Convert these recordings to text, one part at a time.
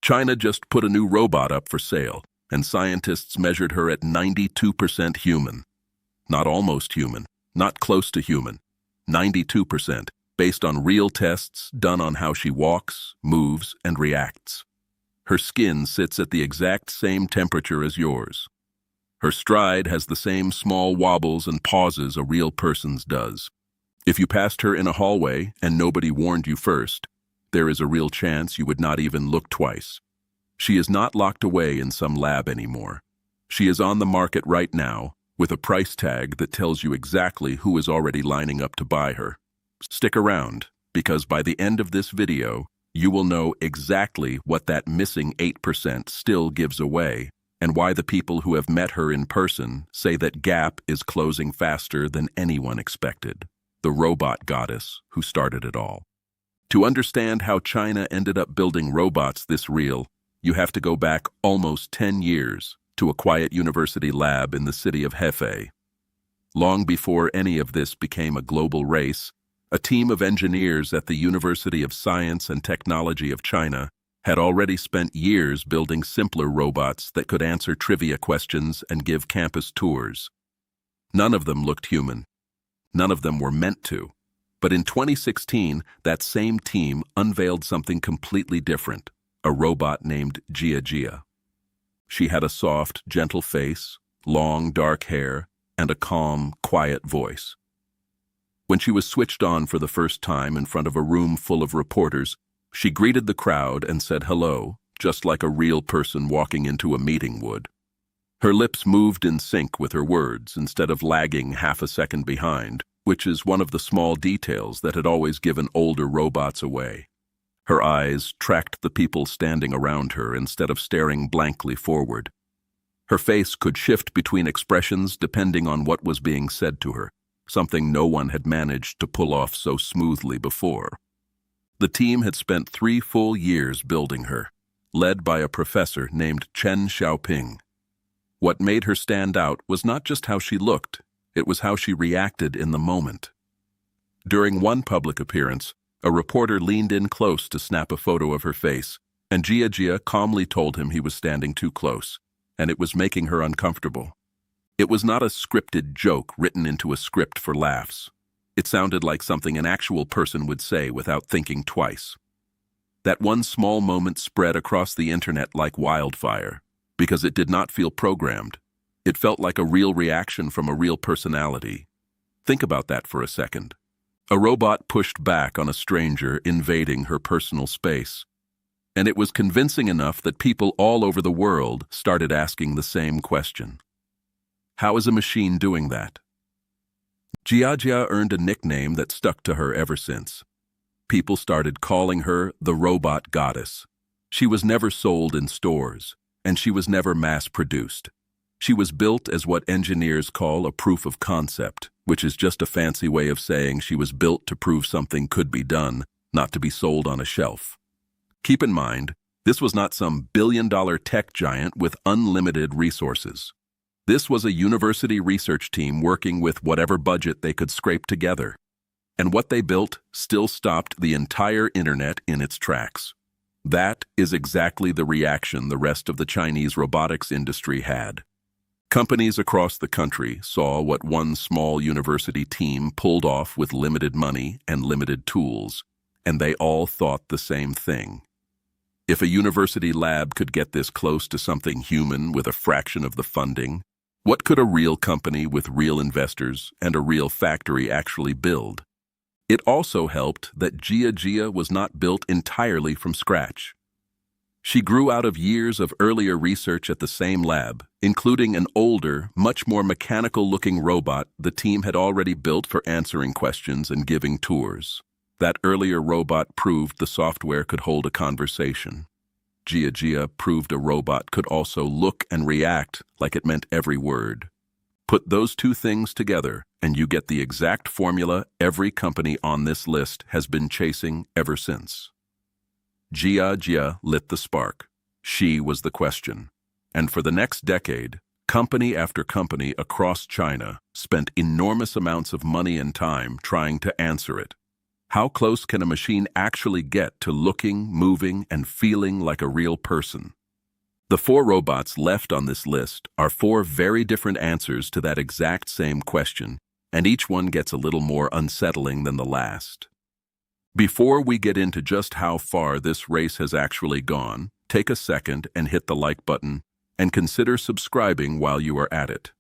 China just put a new robot up for sale, and scientists measured her at 92% human. Not almost human, not close to human. 92%, based on real tests done on how she walks, moves, and reacts. Her skin sits at the exact same temperature as yours. Her stride has the same small wobbles and pauses a real person's does. If you passed her in a hallway and nobody warned you first, there is a real chance you would not even look twice. She is not locked away in some lab anymore. She is on the market right now, with a price tag that tells you exactly who is already lining up to buy her. Stick around, because by the end of this video, you will know exactly what that missing 8% still gives away, and why the people who have met her in person say that gap is closing faster than anyone expected. The robot goddess who started it all. To understand how China ended up building robots this real, you have to go back almost 10 years to a quiet university lab in the city of Hefei. Long before any of this became a global race, a team of engineers at the University of Science and Technology of China had already spent years building simpler robots that could answer trivia questions and give campus tours. None of them looked human. None of them were meant to. But in 2016, that same team unveiled something completely different, a robot named Jia. She had a soft, gentle face, long, dark hair, and a calm, quiet voice. When she was switched on for the first time in front of a room full of reporters, she greeted the crowd and said hello, just like a real person walking into a meeting would. Her lips moved in sync with her words instead of lagging half a second behind, which is one of the small details that had always given older robots away. Her eyes tracked the people standing around her instead of staring blankly forward. Her face could shift between expressions depending on what was being said to her, something no one had managed to pull off so smoothly before. The team had spent 3 full years building her, led by a professor named Chen Xiaoping. What made her stand out was not just how she looked, it was how she reacted in the moment. During one public appearance, a reporter leaned in close to snap a photo of her face, and Jia calmly told him he was standing too close, and it was making her uncomfortable. It was not a scripted joke written into a script for laughs. It sounded like something an actual person would say without thinking twice. That one small moment spread across the internet like wildfire, because it did not feel programmed. It felt like a real reaction from a real personality. Think about that for a second. A robot pushed back on a stranger invading her personal space. And it was convincing enough that people all over the world started asking the same question. How is a machine doing that? Jia earned a nickname that stuck to her ever since. People started calling her the robot goddess. She was never sold in stores, and she was never mass-produced. She was built as what engineers call a proof of concept, which is just a fancy way of saying she was built to prove something could be done, not to be sold on a shelf. Keep in mind, this was not some billion-dollar tech giant with unlimited resources. This was a university research team working with whatever budget they could scrape together. And what they built still stopped the entire internet in its tracks. That is exactly the reaction the rest of the Chinese robotics industry had. Companies across the country saw what one small university team pulled off with limited money and limited tools, and they all thought the same thing. If a university lab could get this close to something human with a fraction of the funding, what could a real company with real investors and a real factory actually build? It also helped that Jia was not built entirely from scratch. She grew out of years of earlier research at the same lab, including an older, much more mechanical-looking robot the team had already built for answering questions and giving tours. That earlier robot proved the software could hold a conversation. Jia proved a robot could also look and react like it meant every word. Put those two things together, and you get the exact formula every company on this list has been chasing ever since. Jia lit the spark. She was the question. And for the next decade, company after company across China spent enormous amounts of money and time trying to answer it. How close can a machine actually get to looking, moving, and feeling like a real person? The 4 robots left on this list are 4 very different answers to that exact same question, and each one gets a little more unsettling than the last. Before we get into just how far this race has actually gone, take a second and hit the like button, and consider subscribing while you are at it.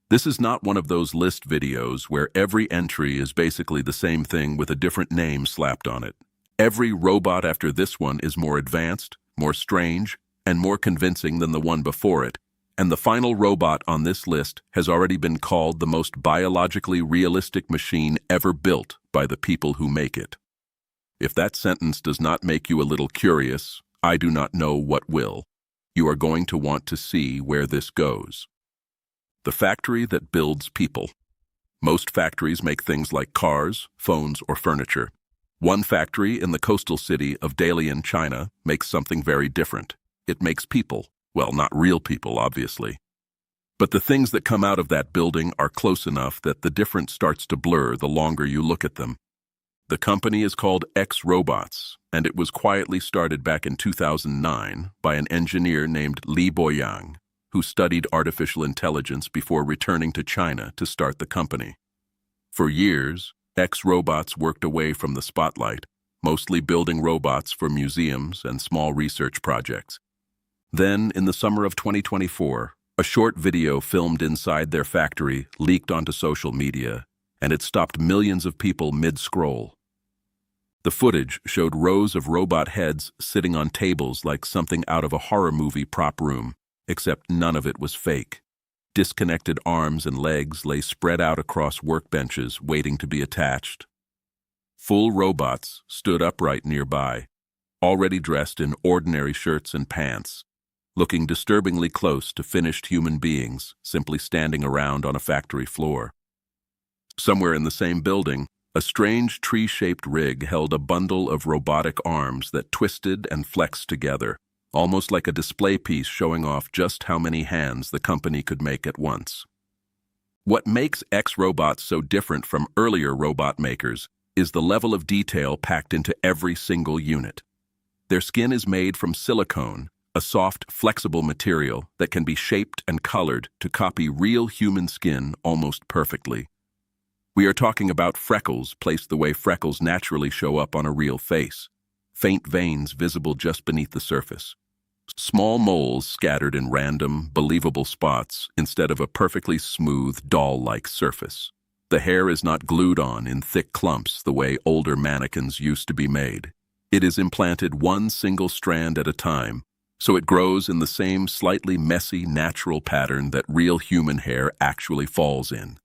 This is not one of those list videos where every entry is basically the same thing with a different name slapped on it. Every robot after this one is more advanced, more strange, and more convincing than the one before it, and the final robot on this list has already been called the most biologically realistic machine ever built by the people who make it. If that sentence does not make you a little curious, I do not know what will. You are going to want to see where this goes. The factory that builds people. Most factories make things like cars, phones, or furniture. One factory in the coastal city of Dalian, China, makes something very different. It makes people. Well, not real people, obviously. But the things that come out of that building are close enough that the difference starts to blur the longer you look at them. The company is called X Robots, and it was quietly started back in 2009 by an engineer named Li Boyang, who studied artificial intelligence before returning to China to start the company. For years, X Robots worked away from the spotlight, mostly building robots for museums and small research projects. Then, in the summer of 2024, a short video filmed inside their factory leaked onto social media, and it stopped millions of people mid-scroll. The footage showed rows of robot heads sitting on tables like something out of a horror movie prop room, except none of it was fake. Disconnected arms and legs lay spread out across workbenches waiting to be attached. Full robots stood upright nearby, already dressed in ordinary shirts and pants, looking disturbingly close to finished human beings simply standing around on a factory floor. Somewhere in the same building, a strange tree-shaped rig held a bundle of robotic arms that twisted and flexed together, almost like a display piece showing off just how many hands the company could make at once. What makes X Robots so different from earlier robot makers is the level of detail packed into every single unit. Their skin is made from silicone, a soft, flexible material that can be shaped and colored to copy real human skin almost perfectly. We are talking about freckles placed the way freckles naturally show up on a real face, faint veins visible just beneath the surface, small moles scattered in random, believable spots instead of a perfectly smooth, doll-like surface. The hair is not glued on in thick clumps the way older mannequins used to be made. It is implanted one single strand at a time, so it grows in the same slightly messy, natural pattern that real human hair actually falls in.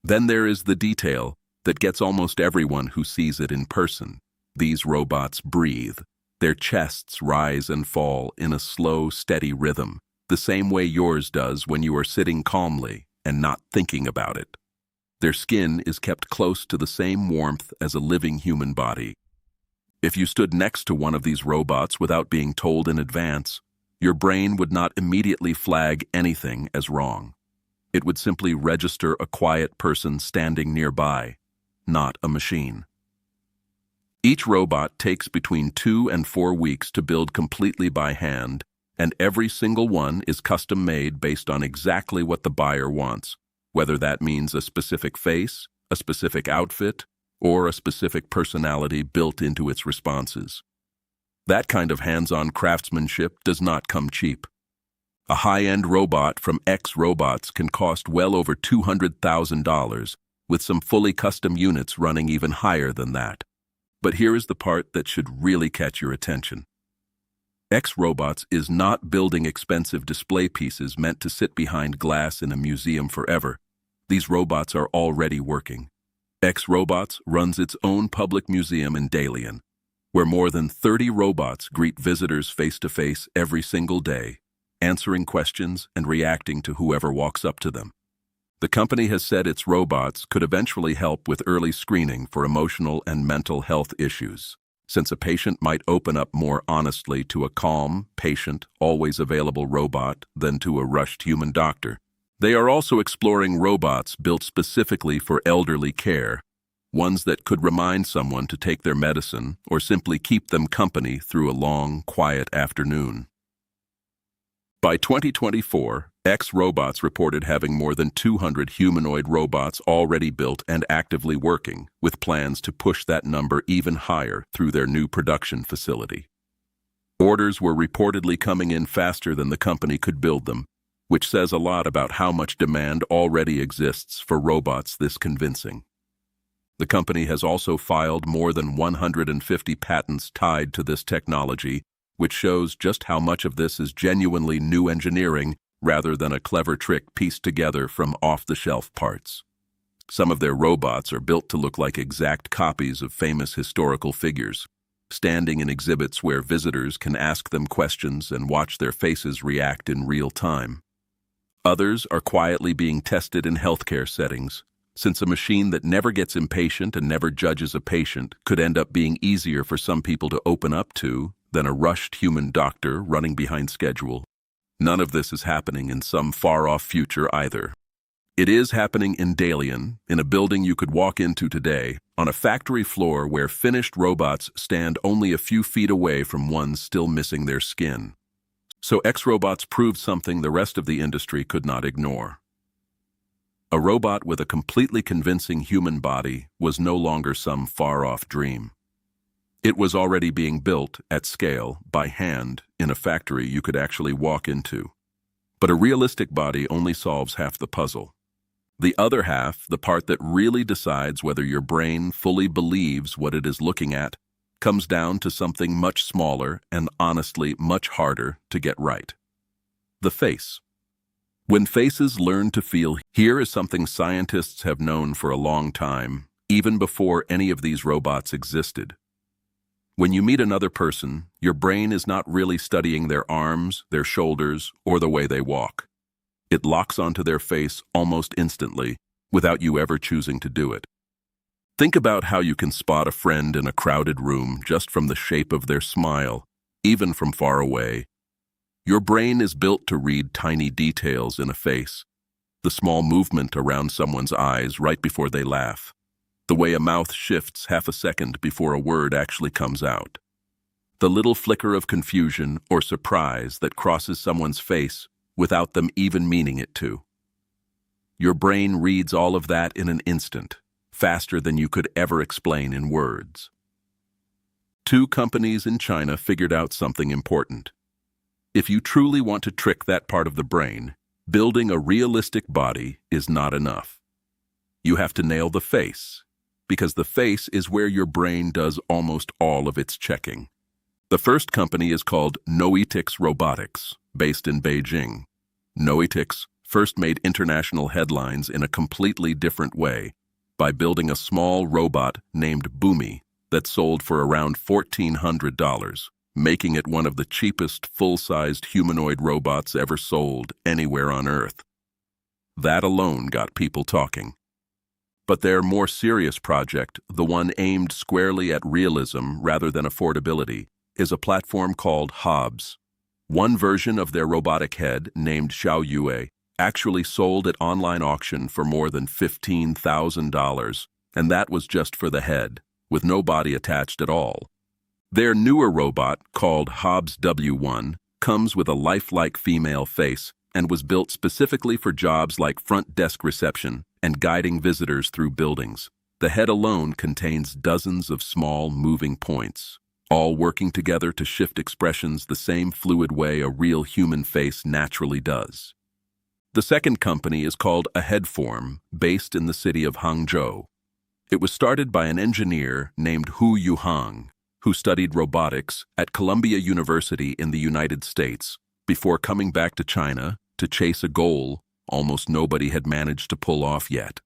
Then there is the detail that gets almost everyone who sees it in person. These robots breathe. Their chests rise and fall in a slow, steady rhythm, the same way yours does when you are sitting calmly and not thinking about it. Their skin is kept close to the same warmth as a living human body. If you stood next to one of these robots without being told in advance, your brain would not immediately flag anything as wrong. It would simply register a quiet person standing nearby, not a machine. Each robot takes between 2 and 4 weeks to build completely by hand, and every single one is custom-made based on exactly what the buyer wants, whether that means a specific face, a specific outfit, or a specific personality built into its responses. That kind of hands-on craftsmanship does not come cheap. A high-end robot from X Robots can cost well over $200,000, with some fully custom units running even higher than that. But here is the part that should really catch your attention. X Robots is not building expensive display pieces meant to sit behind glass in a museum forever. These robots are already working. X Robots runs its own public museum in Dalian, where more than 30 robots greet visitors face-to-face every single day, answering questions and reacting to whoever walks up to them. The company has said its robots could eventually help with early screening for emotional and mental health issues, since a patient might open up more honestly to a calm, patient, always available robot than to a rushed human doctor. They are also exploring robots built specifically for elderly care, ones that could remind someone to take their medicine or simply keep them company through a long, quiet afternoon. By 2024, X-Robots reported having more than 200 humanoid robots already built and actively working, with plans to push that number even higher through their new production facility. Orders were reportedly coming in faster than the company could build them, which says a lot about how much demand already exists for robots this convincing. The company has also filed more than 150 patents tied to this technology, which shows just how much of this is genuinely new engineering rather than a clever trick pieced together from off-the-shelf parts. Some of their robots are built to look like exact copies of famous historical figures, standing in exhibits where visitors can ask them questions and watch their faces react in real time. Others are quietly being tested in healthcare settings, since a machine that never gets impatient and never judges a patient could end up being easier for some people to open up to than a rushed human doctor running behind schedule. None of this is happening in some far-off future either. It is happening in Dalian, in a building you could walk into today, on a factory floor where finished robots stand only a few feet away from ones still missing their skin. So X-Robots proved something the rest of the industry could not ignore. A robot with a completely convincing human body was no longer some far-off dream. It was already being built, at scale, by hand, in a factory you could actually walk into. But a realistic body only solves half the puzzle. The other half, the part that really decides whether your brain fully believes what it is looking at, comes down to something much smaller and honestly much harder to get right. The face. When faces learn to feel, here is something scientists have known for a long time, even before any of these robots existed. When you meet another person, your brain is not really studying their arms, their shoulders, or the way they walk. It locks onto their face almost instantly, without you ever choosing to do it. Think about how you can spot a friend in a crowded room just from the shape of their smile, even from far away. Your brain is built to read tiny details in a face, the small movement around someone's eyes right before they laugh, the way a mouth shifts half a second before a word actually comes out, the little flicker of confusion or surprise that crosses someone's face without them even meaning it to. Your brain reads all of that in an instant, faster than you could ever explain in words. Two companies in China figured out something important. If you truly want to trick that part of the brain, building a realistic body is not enough. You have to nail the face, because the face is where your brain does almost all of its checking. The first company is called Robotics, based in Beijing. Robotics first made international headlines in a completely different way, by building a small robot named Boomy that sold for around $1,400, making it one of the cheapest full-sized humanoid robots ever sold anywhere on Earth. That alone got people talking. But their more serious project, the one aimed squarely at realism rather than affordability, is a platform called Hobbs. One version of their robotic head, named Xiaoyue, actually sold at online auction for more than $15,000, and that was just for the head, with no body attached at all. Their newer robot, called Hobbs W1, comes with a lifelike female face and was built specifically for jobs like front desk reception and guiding visitors through buildings. The head alone contains dozens of small, moving points, all working together to shift expressions the same fluid way a real human face naturally does. The second company is called Headform, based in the city of Hangzhou. It was started by an engineer named Hu Yuhang, who studied robotics at Columbia University in the United States before coming back to China to chase a goal almost nobody had managed to pull off yet.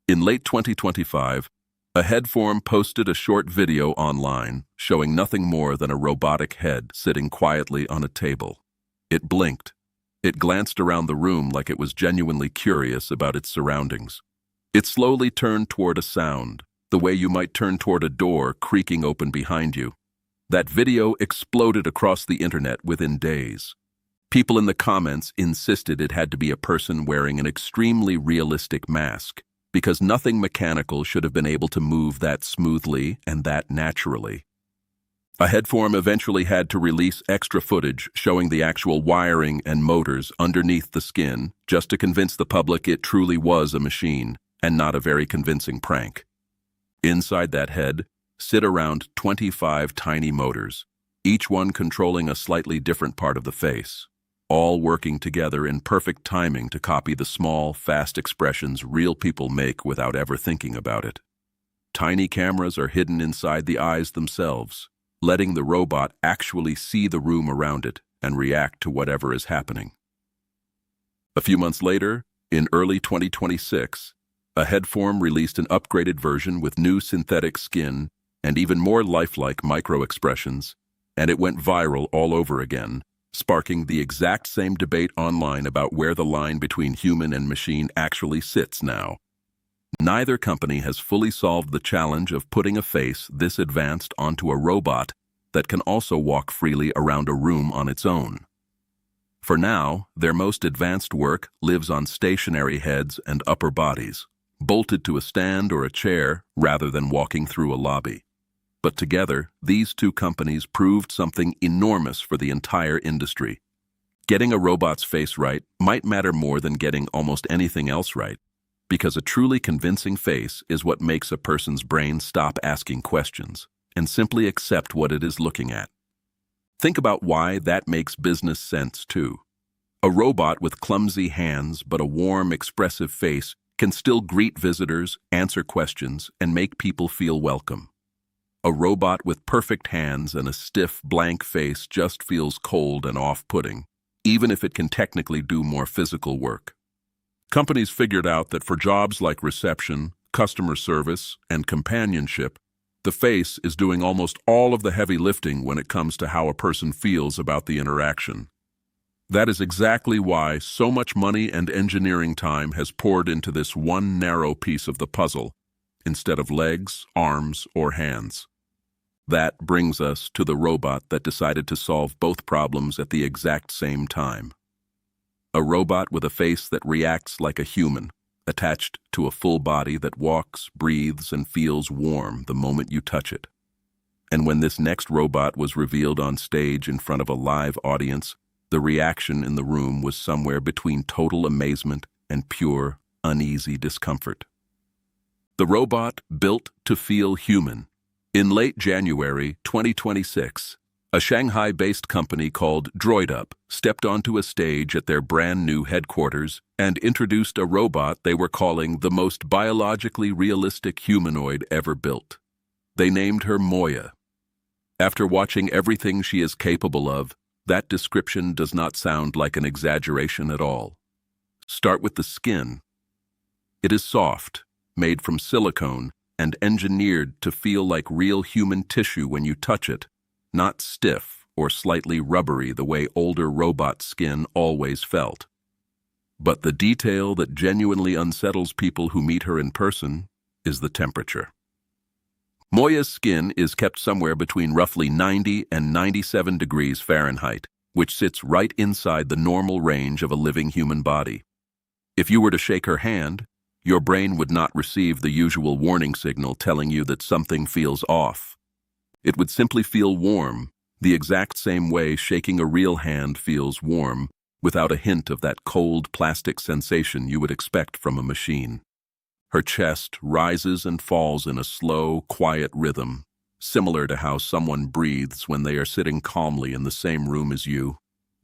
In late 2025, Headform posted a short video online showing nothing more than a robotic head sitting quietly on a table. It blinked. It glanced around the room like it was genuinely curious about its surroundings. It slowly turned toward a sound, the way you might turn toward a door creaking open behind you. That video exploded across the internet within days. People in the comments insisted it had to be a person wearing an extremely realistic mask, because nothing mechanical should have been able to move that smoothly and that naturally. A headform eventually had to release extra footage showing the actual wiring and motors underneath the skin just to convince the public it truly was a machine and not a very convincing prank. Inside that head sit around 25 tiny motors, each one controlling a slightly different part of the face, all working together in perfect timing to copy the small, fast expressions real people make without ever thinking about it. Tiny cameras are hidden inside the eyes themselves, letting the robot actually see the room around it and react to whatever is happening. A few months later, in early 2026, a headform released an upgraded version with new synthetic skin and even more lifelike micro-expressions, and it went viral all over again, sparking the exact same debate online about where the line between human and machine actually sits now. Neither company has fully solved the challenge of putting a face this advanced onto a robot that can also walk freely around a room on its own. For now, their most advanced work lives on stationary heads and upper bodies, bolted to a stand or a chair rather than walking through a lobby. But together, these two companies proved something enormous for the entire industry. Getting a robot's face right might matter more than getting almost anything else right, because a truly convincing face is what makes a person's brain stop asking questions and simply accept what it is looking at. Think about why that makes business sense, too. A robot with clumsy hands but a warm, expressive face can still greet visitors, answer questions, and make people feel welcome. A robot with perfect hands and a stiff, blank face just feels cold and off-putting, even if it can technically do more physical work. Companies figured out that for jobs like reception, customer service, and companionship, the face is doing almost all of the heavy lifting when it comes to how a person feels about the interaction. That is exactly why so much money and engineering time has poured into this one narrow piece of the puzzle, instead of legs, arms, or hands. That brings us to the robot that decided to solve both problems at the exact same time. A robot with a face that reacts like a human, attached to a full body that walks, breathes, and feels warm the moment you touch it. And when this next robot was revealed on stage in front of a live audience, the reaction in the room was somewhere between total amazement and pure, uneasy discomfort. The robot built to feel human. In late January 2026, a Shanghai-based company called DroidUp stepped onto a stage at their brand-new headquarters and introduced a robot they were calling the most biologically realistic humanoid ever built. They named her Moya. After watching everything she is capable of, that description does not sound like an exaggeration at all. Start with the skin. It is soft, made from silicone, and engineered to feel like real human tissue when you touch it, not stiff or slightly rubbery the way older robot skin always felt. But the detail that genuinely unsettles people who meet her in person is the temperature. Moya's skin is kept somewhere between roughly 90 and 97 degrees Fahrenheit, which sits right inside the normal range of a living human body. If you were to shake her hand, your brain would not receive the usual warning signal telling you that something feels off. It would simply feel warm, the exact same way shaking a real hand feels warm, without a hint of that cold plastic sensation you would expect from a machine. Her chest rises and falls in a slow, quiet rhythm, similar to how someone breathes when they are sitting calmly in the same room as you,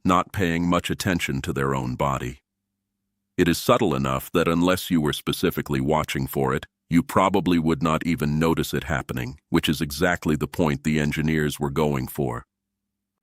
not paying much attention to their own body. It is subtle enough that unless you were specifically watching for it, you probably would not even notice it happening, which is exactly the point the engineers were going for.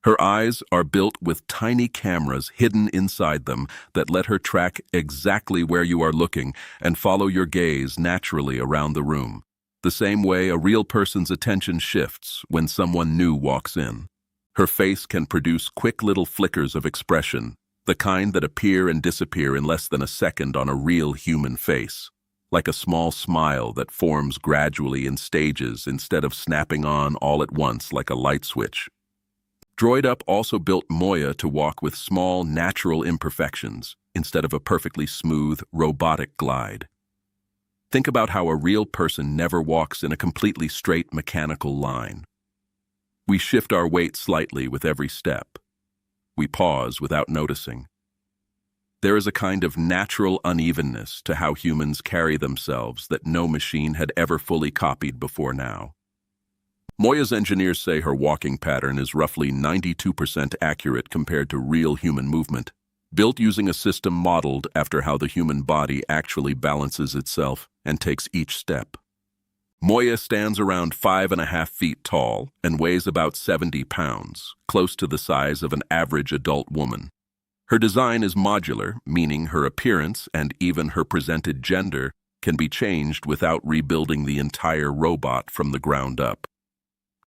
Her eyes are built with tiny cameras hidden inside them that let her track exactly where you are looking and follow your gaze naturally around the room, the same way a real person's attention shifts when someone new walks in. Her face can produce quick little flickers of expression, the kind that appear and disappear in less than a second on a real human face, like a small smile that forms gradually in stages instead of snapping on all at once like a light switch. DroidUp also built Moya to walk with small, natural imperfections instead of a perfectly smooth, robotic glide. Think about how a real person never walks in a completely straight mechanical line. We shift our weight slightly with every step. We pause without noticing. There is a kind of natural unevenness to how humans carry themselves that no machine had ever fully copied before now. Moya's engineers say her walking pattern is roughly 92% accurate compared to real human movement, built using a system modeled after how the human body actually balances itself and takes each step. Moya stands around 5.5 feet tall and weighs about 70 pounds, close to the size of an average adult woman. Her design is modular, meaning her appearance and even her presented gender can be changed without rebuilding the entire robot from the ground up.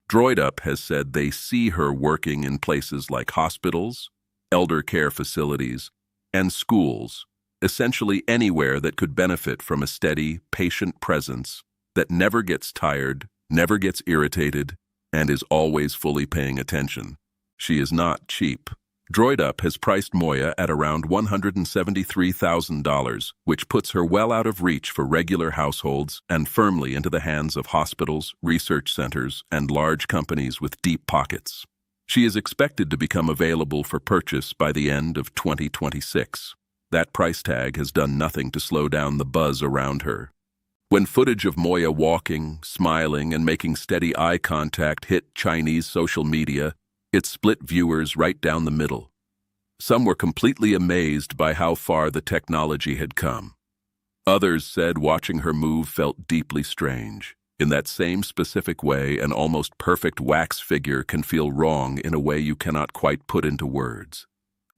DroidUp has said they see her working in places like hospitals, elder care facilities, and schools, essentially anywhere that could benefit from a steady, patient presence that never gets tired, never gets irritated, and is always fully paying attention. She is not cheap. DroidUp has priced Moya at around $173,000, which puts her well out of reach for regular households and firmly into the hands of hospitals, research centers, and large companies with deep pockets. She is expected to become available for purchase by the end of 2026. That price tag has done nothing to slow down the buzz around her. When footage of Moya walking, smiling, and making steady eye contact hit Chinese social media, it split viewers right down the middle. Some were completely amazed by how far the technology had come. Others said watching her move felt deeply strange. In that same specific way, an almost perfect wax figure can feel wrong in a way you cannot quite put into words.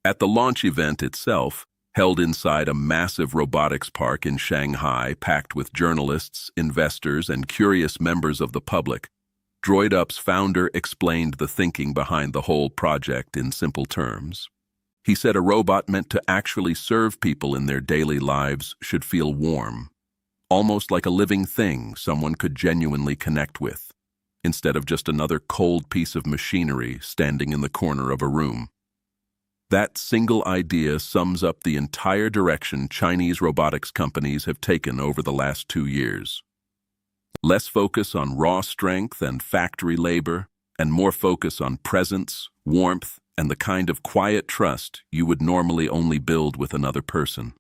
At the launch event itself, held inside a massive robotics park in Shanghai packed with journalists, investors, and curious members of the public, DroidUp's founder explained the thinking behind the whole project in simple terms. He said a robot meant to actually serve people in their daily lives should feel warm, almost like a living thing someone could genuinely connect with, instead of just another cold piece of machinery standing in the corner of a room. That single idea sums up the entire direction Chinese robotics companies have taken over the last 2 years. Less focus on raw strength and factory labor, and more focus on presence, warmth, and the kind of quiet trust you would normally only build with another person.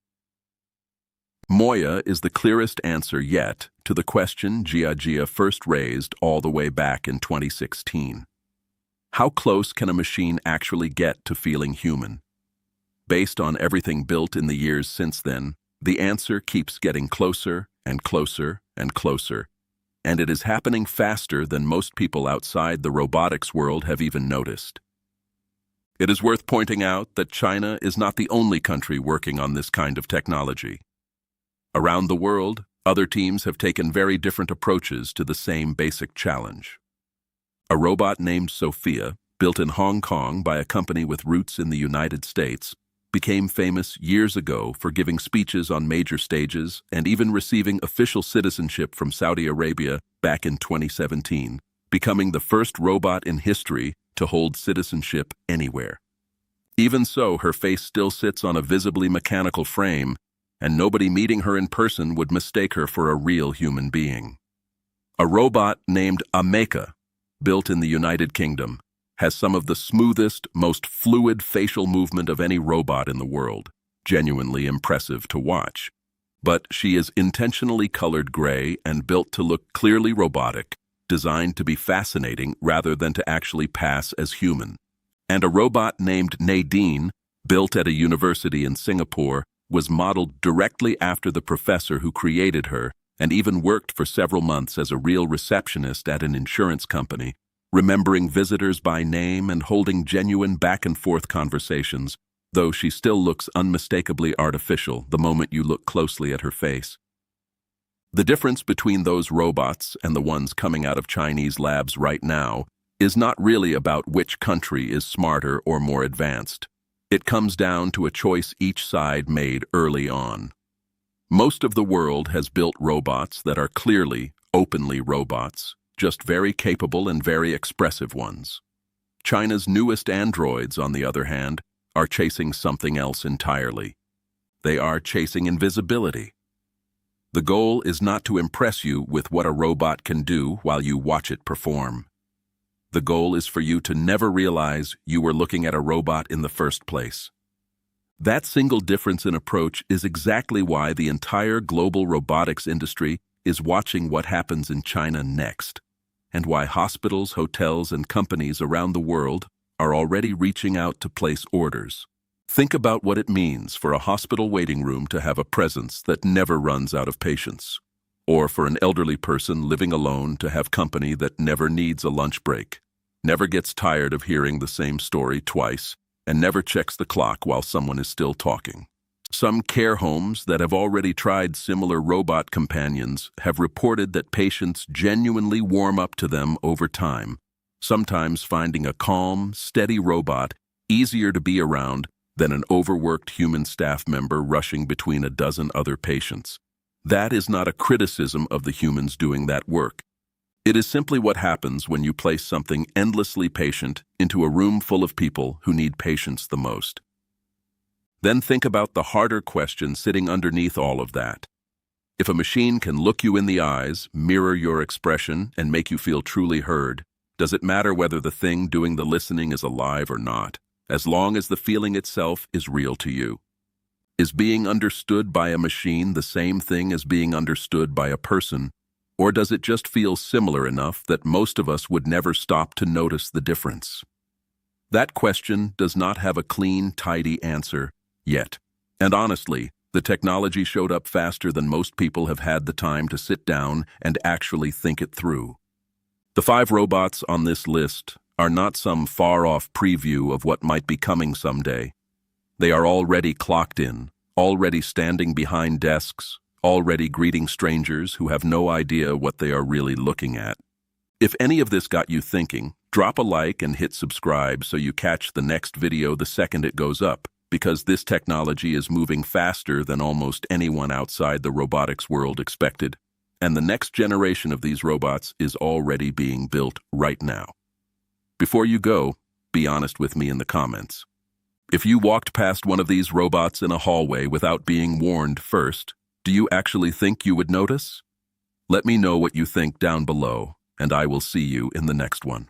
Moya is the clearest answer yet to the question Jia first raised all the way back in 2016. How close can a machine actually get to feeling human? Based on everything built in the years since then, the answer keeps getting closer and closer and closer. And it is happening faster than most people outside the robotics world have even noticed. It is worth pointing out that China is not the only country working on this kind of technology. Around the world, other teams have taken very different approaches to the same basic challenge. A robot named Sophia, built in Hong Kong by a company with roots in the United States, became famous years ago for giving speeches on major stages and even receiving official citizenship from Saudi Arabia back in 2017, becoming the first robot in history to hold citizenship anywhere. Even so, her face still sits on a visibly mechanical frame, and nobody meeting her in person would mistake her for a real human being. A robot named Ameca, built in the United Kingdom, has some of the smoothest, most fluid facial movement of any robot in the world, genuinely impressive to watch. But she is intentionally colored gray and built to look clearly robotic, designed to be fascinating rather than to actually pass as human. And a robot named Nadine, built at a university in Singapore, was modeled directly after the professor who created her and even worked for several months as a real receptionist at an insurance company, remembering visitors by name and holding genuine back-and-forth conversations, though she still looks unmistakably artificial the moment you look closely at her face. The difference between those robots and the ones coming out of Chinese labs right now is not really about which country is smarter or more advanced. It comes down to a choice each side made early on. Most of the world has built robots that are clearly, openly robots, just very capable and very expressive ones. China's newest androids, on the other hand, are chasing something else entirely. They are chasing invisibility. The goal is not to impress you with what a robot can do while you watch it perform. The goal is for you to never realize you were looking at a robot in the first place. That single difference in approach is exactly why the entire global robotics industry is watching what happens in China next, and why hospitals, hotels, and companies around the world are already reaching out to place orders. Think about what it means for a hospital waiting room to have a presence that never runs out of patients, or for an elderly person living alone to have company that never needs a lunch break, never gets tired of hearing the same story twice, and never checks the clock while someone is still talking. Some care homes that have already tried similar robot companions have reported that patients genuinely warm up to them over time, sometimes finding a calm, steady robot easier to be around than an overworked human staff member rushing between a dozen other patients. That is not a criticism of the humans doing that work. It is simply what happens when you place something endlessly patient into a room full of people who need patience the most. Then think about the harder question sitting underneath all of that. If a machine can look you in the eyes, mirror your expression, and make you feel truly heard, does it matter whether the thing doing the listening is alive or not, as long as the feeling itself is real to you? Is being understood by a machine the same thing as being understood by a person, or does it just feel similar enough that most of us would never stop to notice the difference? That question does not have a clean, tidy answer yet. And honestly, the technology showed up faster than most people have had the time to sit down and actually think it through. The 5 robots on this list are not some far-off preview of what might be coming someday. They are already clocked in, already standing behind desks, already greeting strangers who have no idea what they are really looking at. If any of this got you thinking, drop a like and hit subscribe so you catch the next video the second it goes up, because this technology is moving faster than almost anyone outside the robotics world expected, and the next generation of these robots is already being built right now. Before you go, be honest with me in the comments. If you walked past one of these robots in a hallway without being warned first, do you actually think you would notice? Let me know what you think down below, and I will see you in the next one.